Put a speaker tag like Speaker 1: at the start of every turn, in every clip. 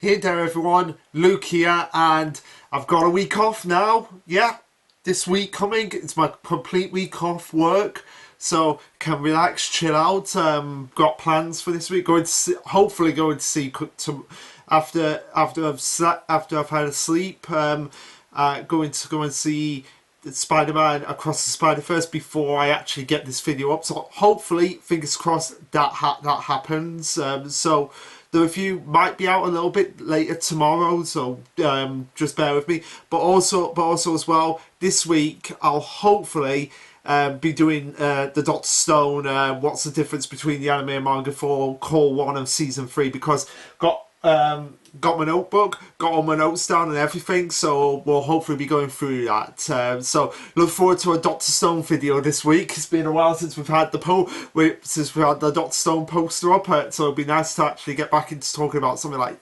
Speaker 1: Hey there everyone, Luke here, and I've got a week off now. Yeah, this week coming, it's my complete week off work, so can relax, chill out. Got plans for this week. Going to see, hopefully going to see after I've had a sleep. Going to go and see Spider-Man Across the Spider-Verse before I actually get this video up. So hopefully, fingers crossed, that happens. So the review might be out a little bit later tomorrow, so just bear with me. But also as well, this week I'll hopefully be doing the Dr. Stone. What's the difference between the anime and manga for Call 1 of Season 3? Because got my notebook, got all my notes down and everything, so we'll hopefully be going through that. So look forward to a Dr. Stone video this week. It's been a while since we've had the Dr. Stone poster up, so it'll be nice to actually get back into talking about something like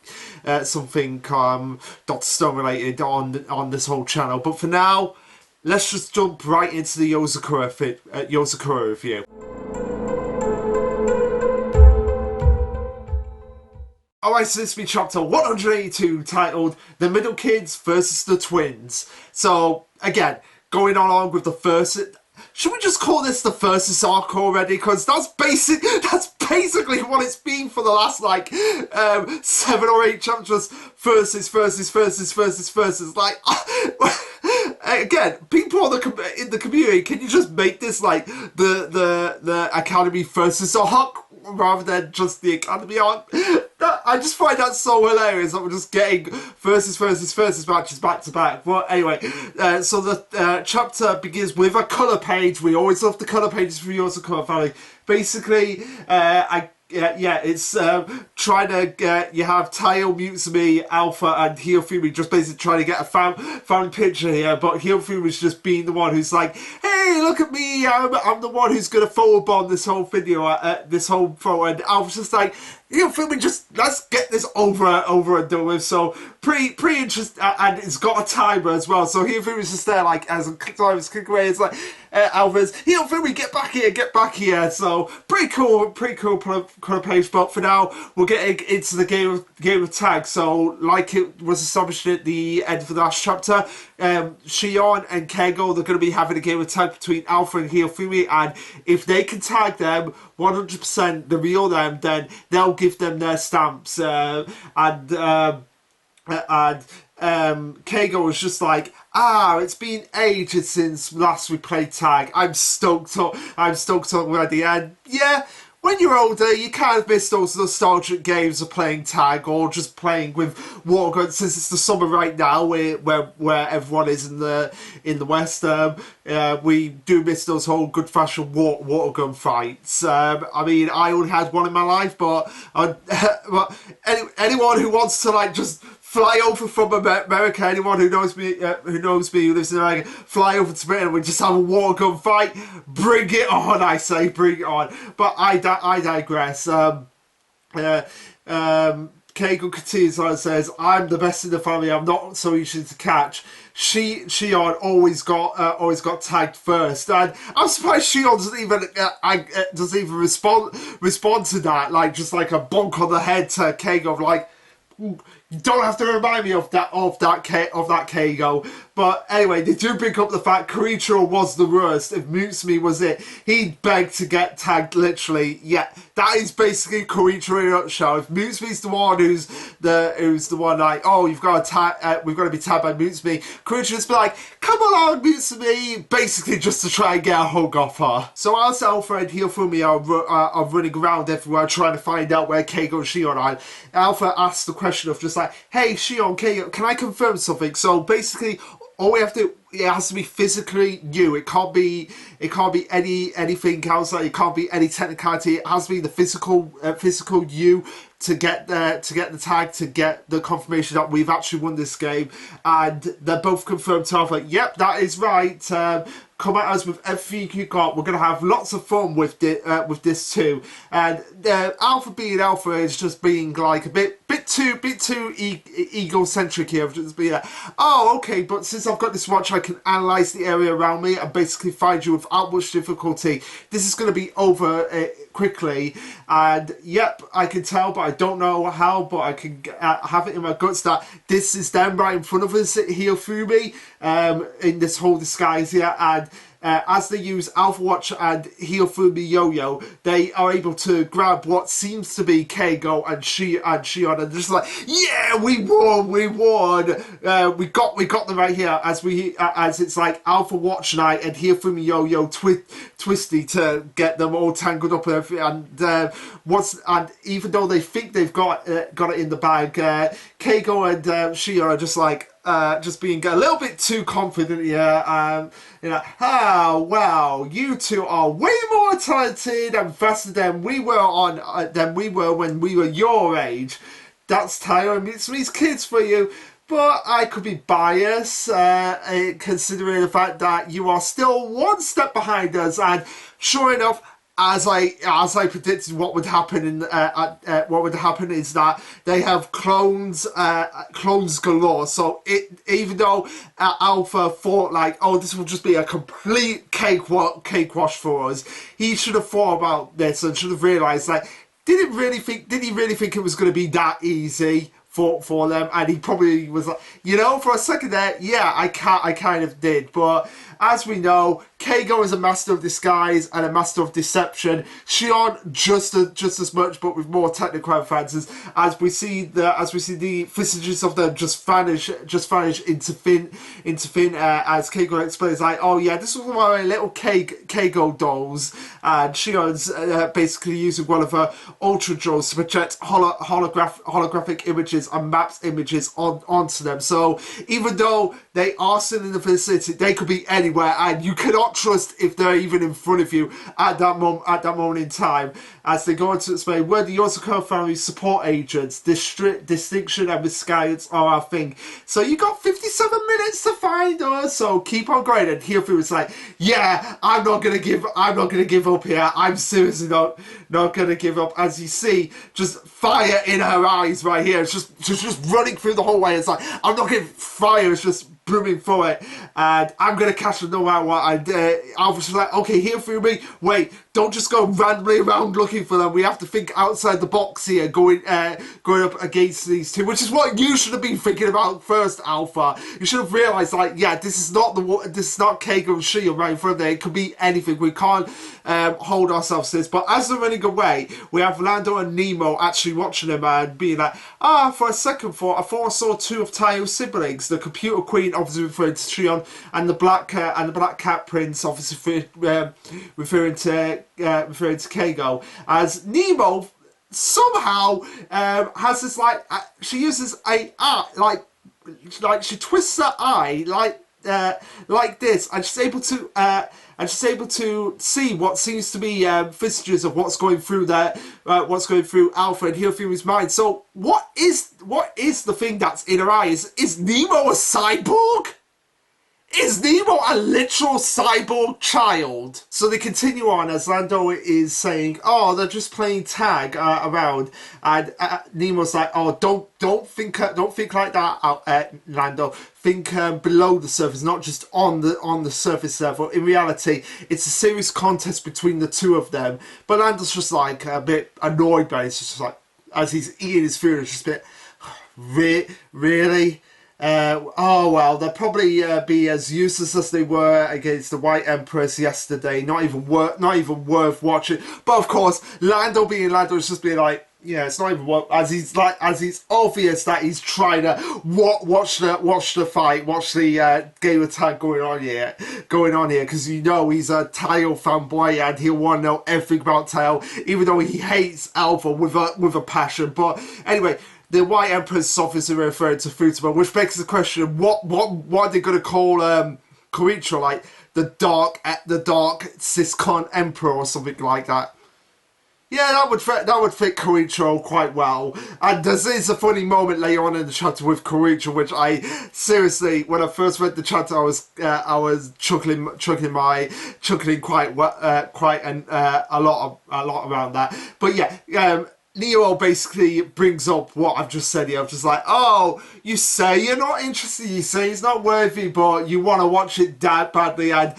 Speaker 1: something Dr. Stone related on this whole channel. But for now, let's just jump right into the Yozakura review. Alright, so this will be chapter 182, titled The Middle Kids versus the Twins. So, again, going along with the first... Should we just call this the versus arc already? Because that's basically what it's been for the last, 7 or 8 chapters. Versus. Like... Again, people in the community, can you just make this like the Academy versus arc rather than just the Academy arc? I just find that so hilarious that we're just getting versus matches back to back. But anyway, so the chapter begins with a colour page. We always love the colour pages from Yozakura family. Basically, it's trying to get, you have Tayo, Mutsumi, Alpha, and Hiyofumi just basically trying to get a family picture here, but Hiyofumi's just being the one who's like, hey, look at me, I'm the one who's going to photobomb this whole video, this whole photo, and Alpha's just like, Hiyofumi, just let's get this over and done with. So pretty interesting, and it's got a timer as well, so Hiyofumi's just there like, as a timer's click away, it's like, Alpha's, Hiyofumi, get back here, so pretty cool colour page. But for now, we're getting into the game of tag. So like it was established at the end of the last chapter, Shion and Keigo, they're going to be having a game of tag between Alpha and Hiyofumi, and if they can tag them 100% the real them, then they'll give them their stamps, and Keigo was just like, it's been ages since last we played tag. I'm stoked already. And yeah, when you're older, you kind of miss those nostalgic games of playing tag or just playing with water guns. Since it's the summer right now, where everyone is in the West, we do miss those whole good-fashioned water gun fights. I mean, I only had one in my life, but anyone who wants to like just fly over from America, anyone who knows me, who lives in America, fly over to Britain, we just have a water gun fight. Bring it on, I say, bring it on. But I digress. Keigo continues on and says, I'm the best in the family, I'm not so easy to catch. Shion always got tagged first, and I'm surprised Shion doesn't even respond to that, like just like a bonk on the head to Keigo, like, you don't have to remind me of that Keigo. But anyway, they do bring up the fact Koichiro was the worst. If Mutsumi was it, he'd beg to get tagged literally. Yeah, that is basically Koichiro in a nutshell. If Mutsumi's the one who's the one like, oh, we've got to be tagged by Mutsumi, Koichiro's be like, come along Mutsumi, basically just to try and get a hug off her. So as Alpha and Hiyofumi are running around everywhere trying to find out where Keigo and Shion are, Alpha asks the question of just like, hey Shion, Keigo, can I confirm something? So basically, all we have to, it has to be physically you. It can't be anything else. Like, it can't be any technicality. It has to be the physical you to get the tag, to get the confirmation that we've actually won this game. And they're both confirmed to Alpha, yep, that is right. Come at us with everything you got. We're gonna have lots of fun with this too. And Alpha being Alpha is just being like a bit too egocentric here. Of just being like, oh, okay, but since I've got this watch, I can analyze the area around me and basically find you without much difficulty. This is going to be over quickly, and yep, I can tell, but I don't know how, but I can have it in my guts that this is them right in front of us, Hiyofumi, in this whole disguise here, and as they use Alpha Watch and Hiyofumi Yo-Yo, they are able to grab what seems to be Keigo and Shion, and just like, yeah, we won, we got them right here, as it's like Alpha Watch night and Hiyofumi Yo-Yo Twisty to get them all tangled up and everything, and even though they think they've got it in the bag, Keigo and Shion are just like, just being a little bit too confident here. Well, you two are way more talented and faster than we were when we were your age. That's tiring. It's these kids for you. But I could be biased, considering the fact that you are still one step behind us. And sure enough, as I predicted, what would happen is that they have clones galore. So even though Alpha thought like, oh, this will just be a complete cake wash for us, he should have thought about this and should have realised, like, did he really think it was going to be that easy for them? And he probably was like, for a second there, yeah, I kind of did, but as we know, Keigo is a master of disguise and a master of deception. Shion just as much, but with more technical advances. As we see the visages of them just vanish into thin. As Keigo explains, like, oh yeah, this was one of my little Keigo dolls, and Shion's basically using one of her ultra drones to project holographic images and maps images onto them. So even though they are still in the vicinity, they could be anywhere, and you cannot trust if they're even in front of you at that moment in time. As they go on to explain, we're the Yozakura family support agents. Distinction and misguidance are our thing. So you got 57 minutes to find us. So keep on going. And Hiyofumi is like, yeah, I'm not gonna give up here. I'm seriously not gonna give up. As you see, just fire in her eyes right here. It's just running through the whole way. It's like, I'm not getting fire. It's just blooming for it, and I'm gonna catch them no matter what. And Alpha's like, okay, Hiyofumi, wait, don't just go randomly around looking for them. We have to think outside the box here, going up against these two, which is what you should have been thinking about first, Alpha. You should have realised, like, yeah, this is not Keigo and Shion right in front of there. It could be anything. We can't hold ourselves to this. But as they're running away, we have Lando and Nemo actually watching them and being like, for a second I thought I saw two of Tayo's siblings, the computer queen, obviously referring to Shion, and the black cat prince, obviously referring to Keigo. As Nemo somehow has this, like, she uses a like she twists her eye like this, and she's able to see what seems to be visages of what's going through Alpha and Hiyofumi's mind. So what is the thing that's in her eye? Is Nemo a cyborg? Is Nemo a literal cyborg child? So they continue on as Lando is saying, oh, they're just playing tag around, and Nemo's like, oh, don't think like that, Lando. Think below the surface, not just on the surface level. In reality, it's a serious contest between the two of them. But Lando's just like a bit annoyed by it. It's just like, as he's eating his food, it's just a bit, really. Oh well, they'll probably be as useless as they were against the White Empress yesterday. Not even worth watching. But of course, Lando being Lando is just being like, yeah, it's not even worth. As he's obvious that he's trying to watch the fight, watch the game of tag going on here, because he's a Tayo fanboy and he'll want to know everything about Tayo, even though he hates Alpha with a passion. But anyway. The White Empress is obviously referring to Futaba, which begs the question: what are they going to call Koichiro? Like the dark Siscon Emperor or something like that? Yeah, that would fit Koichiro quite well. And there is a funny moment later on in the chapter with Koichiro, which I seriously, when I first read the chapter, I was chuckling quite a lot around that. But yeah, Neo basically brings up what I've just said here. I'm just like, oh, you say you're not interested, you say it's not worthy, but you want to watch it that badly, and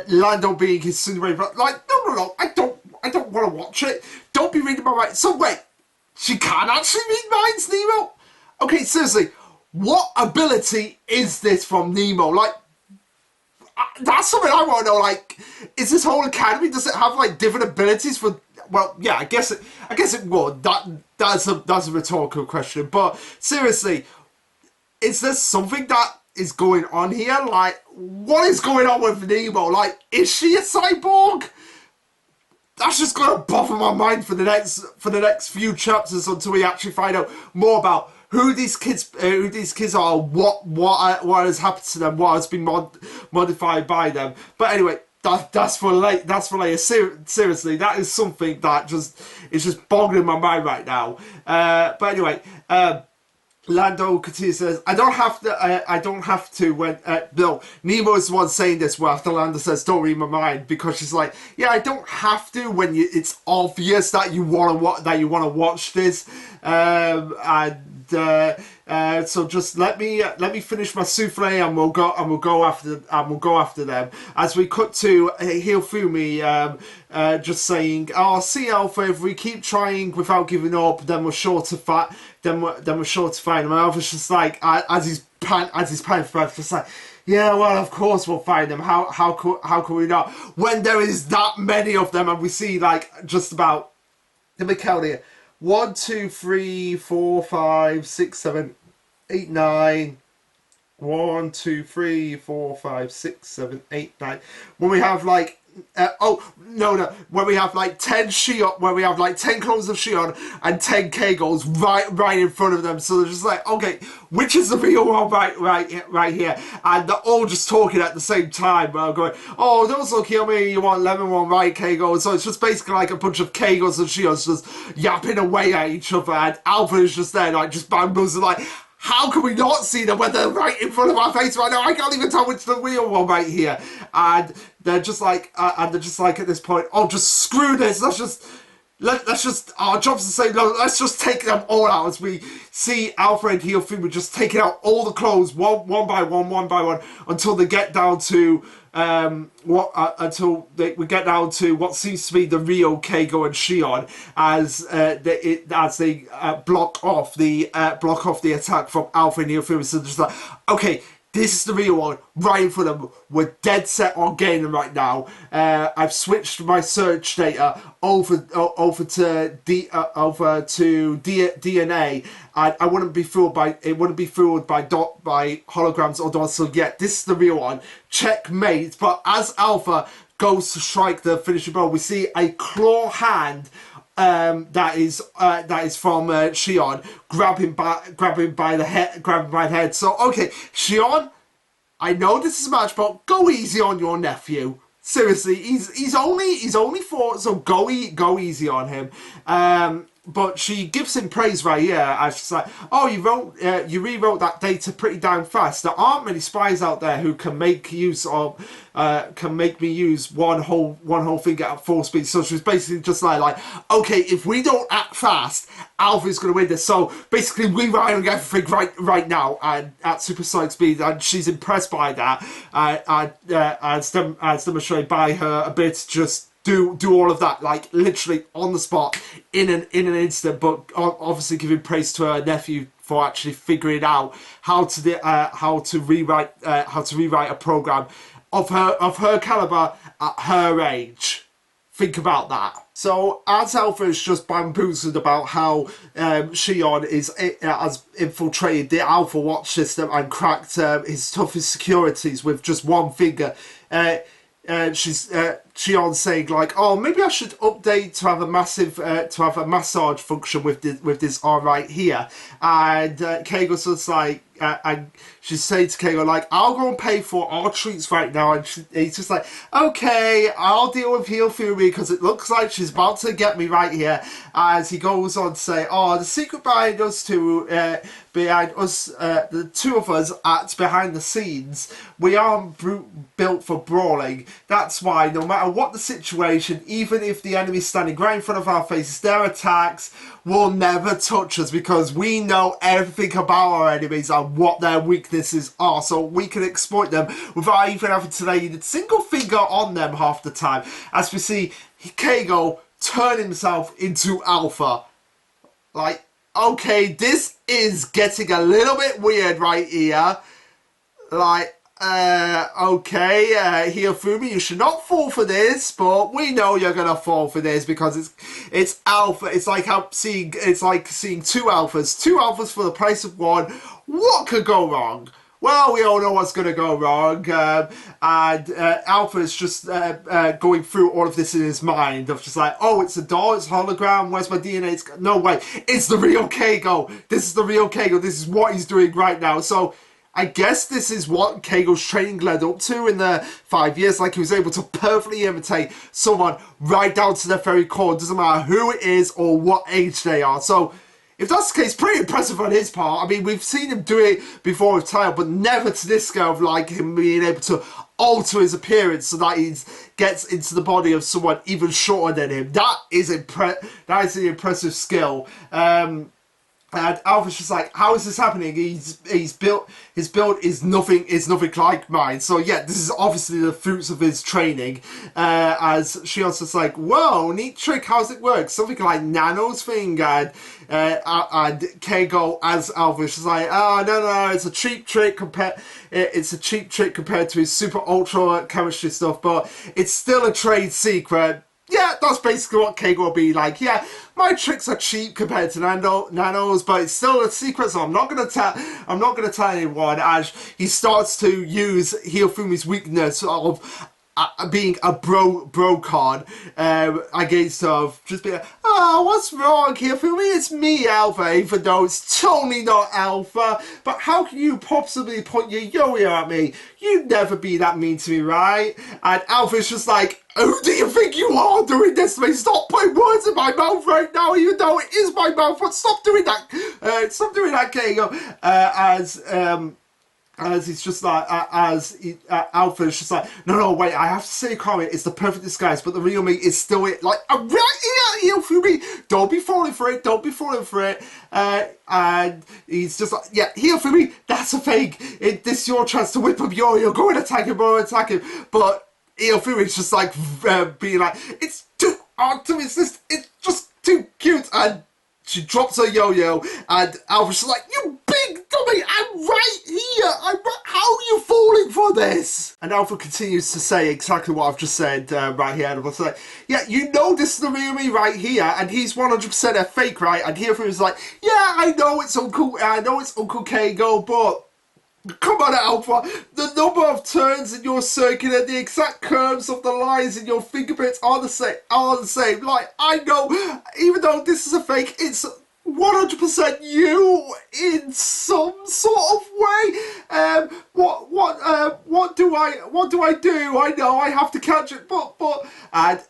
Speaker 1: Lando being his Cinderella, but like, no, I don't want to watch it. Don't be reading my mind. So wait, she can't actually read minds, Nemo? Okay, seriously, what ability is this from Nemo? Like, that's something I want to know. Like, is this whole academy, does it have like different abilities for? Well, yeah, I guess it would. That's a rhetorical question. But seriously, is there something that is going on here? Like, what is going on with Nemo? Like, is she a cyborg? That's just gonna bother my mind for the next few chapters until we actually find out more about who these kids are, what has happened to them, what has been modified by them. But anyway, that's for later. That's for later. Seriously, that is something that is just boggling my mind right now. But anyway. Lando continues says, I don't have to when, no, Nemo is the one saying this where after Lando says, don't read my mind, because she's like, yeah, I don't have to when it's obvious that you want to watch this, so just let me finish my souffle and we'll go after them. As we cut to Hifumi, just saying, "Oh, see, Alpha, if we keep trying without giving up, then we're sure to find them." And Alpha's just like, as he's panting for breath, just like, yeah, well, of course we'll find them. How could we not? When there is that many of them, and we see like just about, let me count here. 1, 2, 3, 4, 5, 6, 7, 8, 9. 1, 2, 3, 4, 5, 6, 7, 8, 9. When we have like, when we have like 10 Shion, when we have like 10 clones of Shion and 10 Kegos right in front of them. So they're just like, okay, which is the real one right here? And they're all just talking at the same time. Going, oh, don't look at me, you want lemon one, right, Kegos? So it's just basically like a bunch of Kegos and Shions just yapping away at each other. And Alpha is just there, like, just bamboozling, like, how can we not see them when they're right in front of our face right now? I can't even tell which the real one right here. And they're just like, at this point, oh, just screw this. Let's just, our job's to say, no, let's just take them all out. As we see Alpha and Hifumi just taking out all the clothes one by one, until they get down to we get down to what seems to be the real Keigo and Shion, as they block off the attack from Alpha and Hifumi. So just like, okay, this is the real one, right in front of them. We're dead set on getting them right now. I've switched my search data over to DNA, and I wouldn't be fooled by holograms or dots. So yeah, this is the real one. Checkmate. But as Alpha goes to strike the finishing blow, we see a claw hand. That is from Shion, grabbing by the head. So okay, Shion, I know this is a match, but go easy on your nephew. Seriously, he's only 4, so go easy on him. But she gives him praise right here, as she's like, "Oh, you rewrote that data pretty damn fast. There aren't many spies out there who can make me use one whole thing at full speed." So she's basically just like, okay, if we don't act fast, Alpha's gonna win this. So basically, we rewriting everything right now and at supersonic speed, and she's impressed by that, as demonstrated by her ability to just do all of that, like literally on the spot in an instant. But obviously giving praise to her nephew for actually figuring out how to rewrite a program of her caliber at her age. Think about that. So as Alpha is just bamboozled about how Shion has infiltrated the Alpha Watch system and cracked his toughest securities with just one finger, Shion's saying like, oh, maybe I should update to have a massage function with this arm right here. And Keigo's just like, and she's saying to Keigo, like, I'll go and pay for our treats right now. And he's just like, okay, I'll deal with Hifumi because it looks like she's about to get me right here. As he goes on to say, oh, the secret behind us the two of us behind the scenes, we aren't built for brawling. That's why no matter what the situation, even if the enemy's standing right in front of our faces, their attacks will never touch us because we know everything about our enemies and what their weaknesses are, so we can exploit them without even having to lay a single finger on them half the time. As we see Keigo turn himself into Alpha. Like, okay, this is getting a little bit weird right here. Like, okay, Hifumi, you should not fall for this, but we know you're gonna fall for this because it's Alpha. It's like seeing two alphas for the price of one. What could go wrong? Well, we all know what's going to go wrong, and Alpha is just going through all of this in his mind of just like, oh, it's a doll, it's a hologram, where's my DNA? No way, it's the real Keigo. This is the real Keigo. This is what he's doing right now. So I guess this is what Keigo's training led up to in the 5 years. Like, he was able to perfectly imitate someone right down to their very core. It doesn't matter who it is or what age they are. So if that's the case, pretty impressive on his part. I mean, we've seen him do it before with Tail, but never to this scale of, like, him being able to alter his appearance so that he gets into the body of someone even shorter than him. That is an impressive skill. And Alpha's just like, how is this happening? His build is nothing like mine. So yeah, this is obviously the fruits of his training. As Shion's just like, whoa, neat trick, how's it work? Something like Nano's thing. And Keigo as Alpha's just like, oh no, it's a cheap trick compared to his super ultra chemistry stuff, but it's still a trade secret. Yeah, that's basically what Keigo will be like. Yeah, my tricks are cheap compared to Nano's, but it's still a secret, so I'm not gonna tell anyone. As he starts to use Hifumi's weakness of being a bro card against just being like, oh, what's wrong here for me? It's me, Alpha, even though it's totally not Alpha. But how can you possibly point your yo-yo at me? You'd never be that mean to me, right? And Alpha's just like, who do you think you are doing this to me? Stop putting words in my mouth right now, even though it is my mouth. But stop doing that. Stop doing that, Keigo. As he's just like, Alpha is just like, no, wait, I have to say, comment, it's the perfect disguise, but the real me is still it. Like, I'm right here, Hifumi. Don't be falling for it. And he's just like, yeah, Hifumi, that's a fake. This is your chance to whip up yo-yo. Go and attack him, But Hifumi's just like, being like, it's too hard to resist. It's just too cute. And she drops her yo-yo, and Alpha's just like, you big dummy, I'm right here. How are you falling for this? And Alpha continues to say exactly what I've just said right here. And I was like, yeah, you know this is the real me right here, and he's 100% a fake, right? And Hifumi's like, yeah, I know it's Uncle Keigo, but come on, Alpha. The number of turns in your circuit and the exact curves of the lines in your fingerprints are the same. Like, I know, even though this is a fake, it's 100% you in some sort of way. What do I do? I know I have to catch it, but and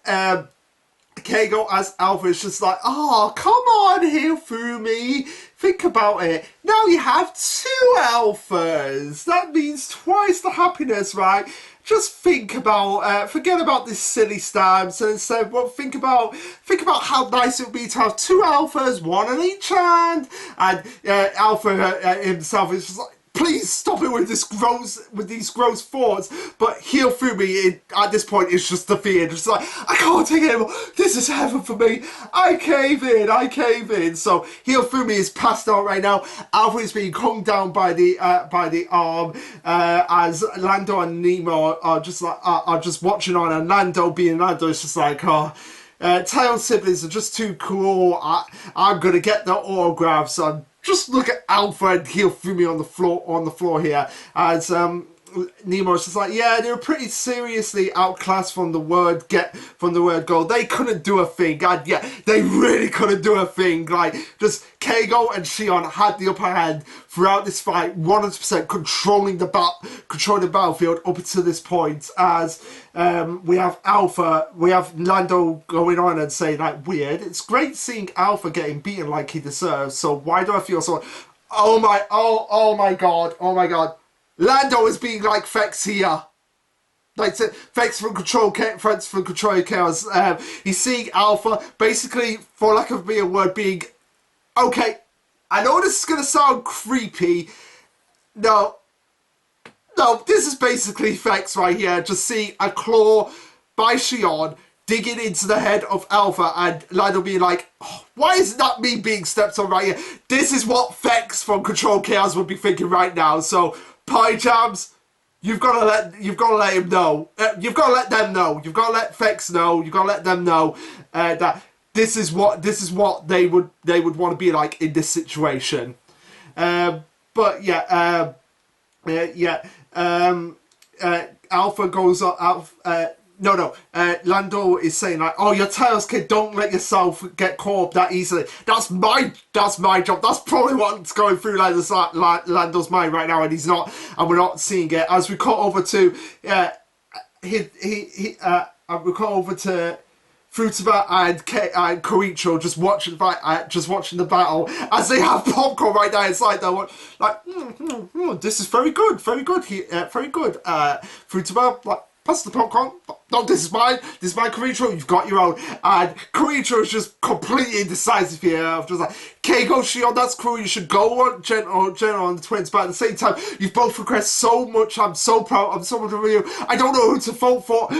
Speaker 1: Keigo as Alpha is just like, oh, come on, Hifumi. Think about it. Now you have 2 alphas. That means twice the happiness, right? Just think about, forget about this silly stamps, and instead, well, think about how nice it would be to have 2 alphas, 1 on each hand. And Alpha himself is just like, please stop it with these gross thoughts. But Hifumi at this point is just defeated. Just like, I can't take it anymore. This is heaven for me. I cave in. So Hifumi is passed out right now. Alpha is being hung down by the arm as Lando and Nemo are just watching on, and Lando is just like, oh. Tail siblings are just too cool. I'm gonna get the autographs. Just look at Alpha and Hifumi on the floor here as Nemo's just like, yeah, they were pretty seriously outclassed from the word go. They couldn't do a thing, and yeah, they really couldn't do a thing. Like, just Keigo and Shion had the upper hand throughout this fight, 100% controlling the battlefield up until this point. As we have Lando going on and saying like, weird. It's great seeing Alpha getting beaten like he deserves. So why do I feel so? Oh my god. Lando is being like Fex here. Like Fex from Control Chaos. He's seeing Alpha, basically, for lack of a better word, being okay. I know this is gonna sound creepy. No, this is basically Fex right here. Just seeing a claw by Shion digging into the head of Alpha, and Lando being like, oh, why is that me being stepped on right here? This is what Fex from Control Chaos would be thinking right now. So, Pie Jams, you've got to let him know. You've got to let them know. You've got to let Fex know. You've got to let them know that this is what they would want to be like in this situation. But yeah, Alpha goes up. Lando is saying like, oh, your tails, kid, don't let yourself get caught up that easily. That's my job. That's probably what's going through Lando's mind right now, and he's not, and we're not seeing it. As we cut over to Futaba and Koichiro just watching the battle as they have popcorn right now inside. They're like, this is very good, very good. Very good. Futaba, like, pass the popcorn. No, this is mine, Koichiro, you've got your own. And Koichiro is just completely indecisive here. I'm just like, Keigo, Shion, that's cool, you should go on General on the twins, but at the same time, you've both progressed so much. I'm so proud, I'm so much of you. I don't know who to vote for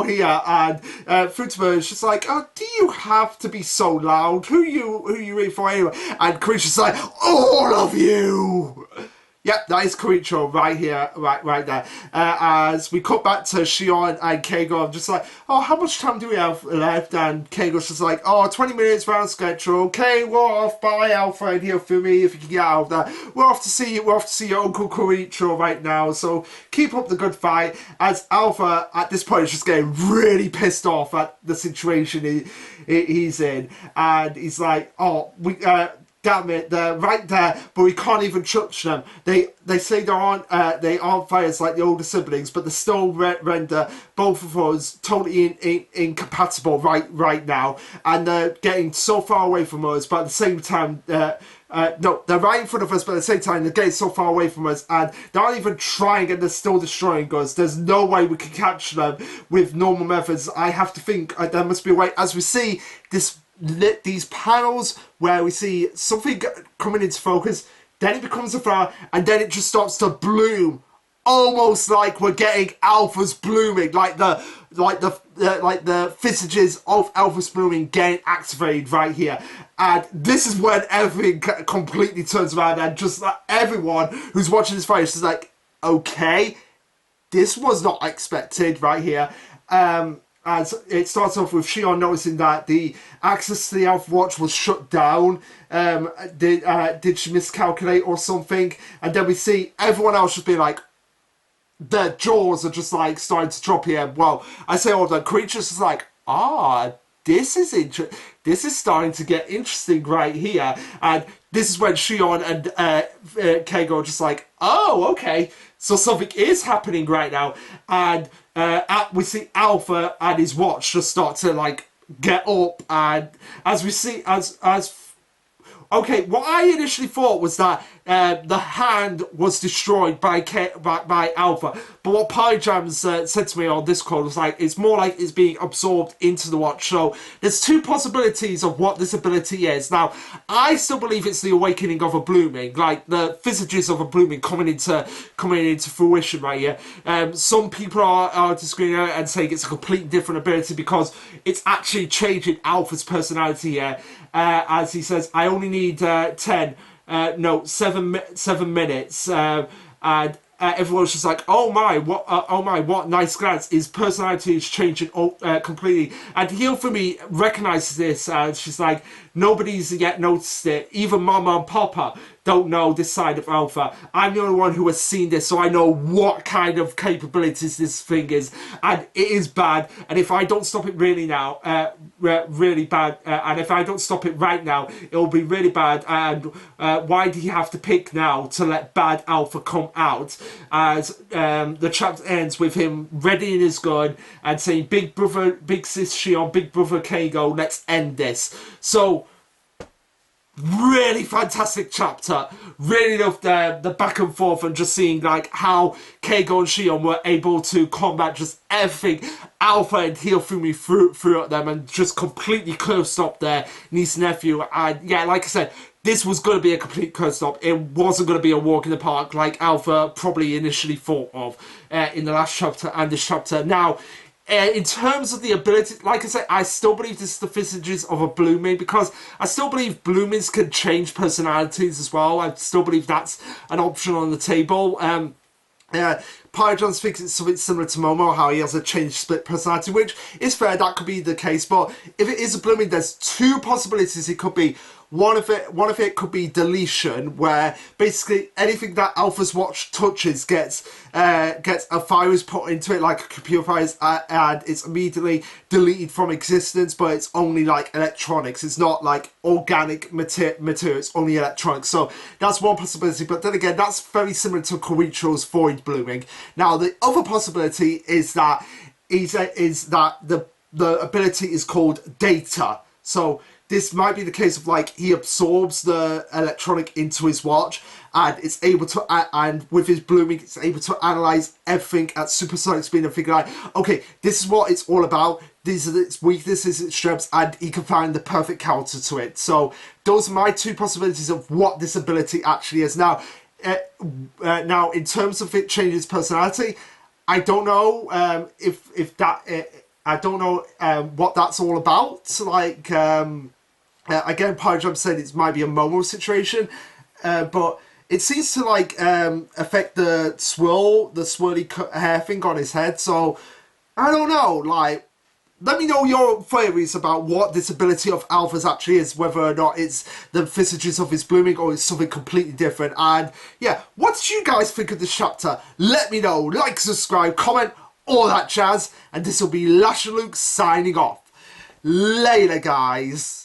Speaker 1: here. And Futaba is just like, oh, do you have to be so loud? Who you read for anyway? And Koichiro's like, all of you! Yep, that is Koichiro right here, right there. As we cut back to Shion and Keigo, I'm just like, oh, how much time do we have left? And Keigo's just like, oh, 20 minutes round schedule. Okay, we're off. Bye, Alpha and Hirofumi, if you can get out of that. We're off to see your Uncle Koichiro right now. So keep up the good fight. As Alpha at this point is just getting really pissed off at the situation he's in, and he's like, oh, damn it, they're right there, but we can't even touch them. They say they aren't fighters like the older siblings, but they still render both of us totally incompatible right now, and they're getting so far away from us. But at the same time, no, they're right in front of us, but at the same time, they're getting so far away from us, and they're not even trying, and they're still destroying us. There's no way we can catch them with normal methods. I have to think there must be a way. As we see these panels where we see something coming into focus, then it becomes a flower, and then it just starts to bloom, almost like we're getting Alpha's blooming, like the visages of Alpha's blooming getting activated right here. And this is when everything completely turns around, and just like everyone who's watching this fight is just like, okay, this was not expected right here. As it starts off with Shion noticing that the access to the Alpha Watch was shut down. Did she miscalculate or something? And then we see everyone else just be like, their jaws are just like starting to drop here. Well, I say all the creatures is like, this is starting to get interesting right here. And this is when Shion and Keigo are just like, oh, okay, so something is happening right now. And we see Alpha and his watch just start to like get up, and as we see okay, what I initially thought was that the hand was destroyed by Alpha, but what Pie Jams said to me on Discord was like, it's more like it's being absorbed into the watch. So there's two possibilities of what this ability is. Now, I still believe it's the awakening of a blooming, like the visages of a blooming coming into fruition right here. Some people are disagreeing and saying it's a completely different ability because it's actually changing Alpha's personality here. As he says, I only need 7 minutes, and everyone's just like, oh my, what nice glance. His personality is changing completely. And Hirofumi recognizes this, and she's like, nobody's yet noticed it, even Mama and Papa. don't know this side of Alpha. I'm the only one who has seen this, so I know what kind of capabilities this thing is, and it is bad. And if I don't stop it really now, really bad, and if I don't stop it right now, it'll be really bad. And why do you have to pick now to let bad Alpha come out? As the chapter ends with him readying his gun and saying, "Big brother, big sis Shion, big brother Keigo, let's end this." So, really fantastic chapter. Really loved the back and forth and just seeing like how Keigo and Shion were able to combat just everything Alpha and Hifumi threw at them and just completely curve stop their niece and nephew. And yeah, like I said, this was going to be a complete curve stop. It wasn't going to be a walk in the park like Alpha probably initially thought of in the last chapter and this chapter. Now, in terms of the ability, like I said, I still believe this is the vestiges of a blooming, because I still believe bloomings can change personalities as well. I still believe that's an option on the table. Pyrojohn thinks it's something similar to Momo, how he has a changed split personality, which is fair, that could be the case. But if it is a blooming, there's two possibilities it could be. One of it could be deletion, where basically anything that Alpha's watch touches gets a virus put into it, like a computer virus, and it's immediately deleted from existence. But it's only like electronics. It's not like organic material. It's only electronics. So that's one possibility. But then again, that's very similar to Koichiro's void blooming. Now the other possibility is that the ability is called data. So this might be the case of like he absorbs the electronic into his watch, and it's able to, and with his blooming, it's able to analyze everything at supersonic speed and figure out, okay, this is what it's all about. These are its weaknesses, its strengths, and he can find the perfect counter to it. So those are my two possibilities of what this ability actually is. Now, now in terms of it changing his personality, I don't know I don't know what that's all about. Like, again, Pyrojohn said it might be a Momo situation, but it seems to like affect the swirly hair thing on his head. So I don't know. Like, let me know your theories about what this ability of Alpha's actually is, whether or not it's the visages of his blooming or it's something completely different. And yeah, what did you guys think of this chapter? Let me know. Like, subscribe, comment, all that jazz. And this will be Lasherluke signing off. Later, guys.